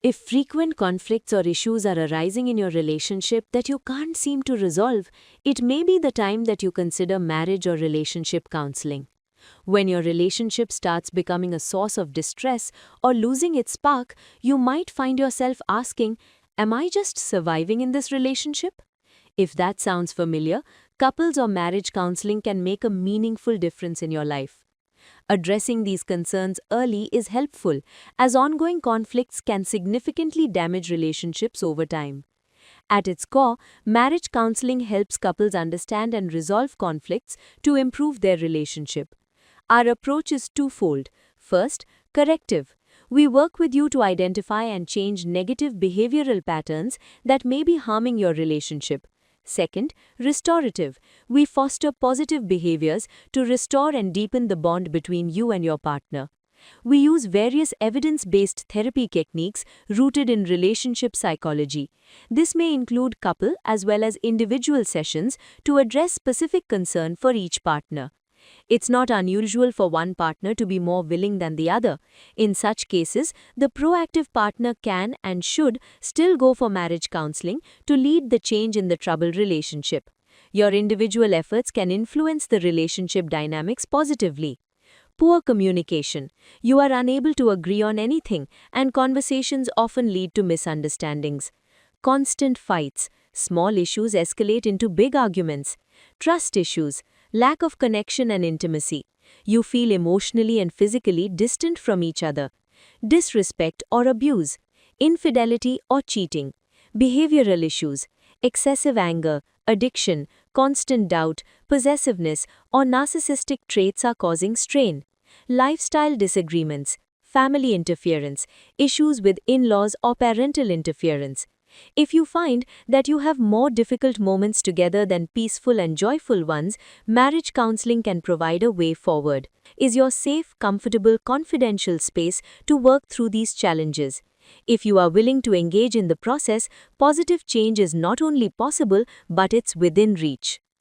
If frequent conflicts or issues are arising in your relationship that you can't seem to resolve, it may be the time that you consider marriage or relationship counseling. When your relationship starts becoming a source of distress or losing its spark, you might find yourself asking, am I just surviving in this relationship? If that sounds familiar, couples or marriage counseling can make a meaningful difference in your life. Addressing these concerns early is helpful, as ongoing conflicts can significantly damage relationships over time. At its core, marriage counseling helps couples understand and resolve conflicts to improve their relationship. Our approach is twofold. First, corrective. We work with you to identify and change negative behavioral patterns that may be harming your relationship. Second, restorative. We foster positive behaviors to restore and deepen the bond between you and your partner. We use various evidence-based therapy techniques rooted in relationship psychology. This may include couple as well as individual sessions to address specific concern for each partner. It's not unusual for one partner to be more willing than the other. In such cases, the proactive partner can and should still go for marriage counseling to lead the change in the troubled relationship. Your individual efforts can influence the relationship dynamics positively. Poor communication. You are unable to agree on anything, and conversations often lead to misunderstandings. Constant fights. Small issues escalate into big arguments. Trust issues. Lack of connection and intimacy. You feel emotionally and physically distant from each other. Disrespect or abuse. Infidelity or cheating. Behavioral issues. Excessive anger, addiction, constant doubt, possessiveness, or narcissistic traits are causing strain. Lifestyle disagreements. Family interference. Issues with in-laws or parental interference. If you find that you have more difficult moments together than peaceful and joyful ones, marriage counseling can provide a way forward. Is your safe, comfortable, confidential space to work through these challenges. If you are willing to engage in the process, positive change is not only possible, but it's within reach.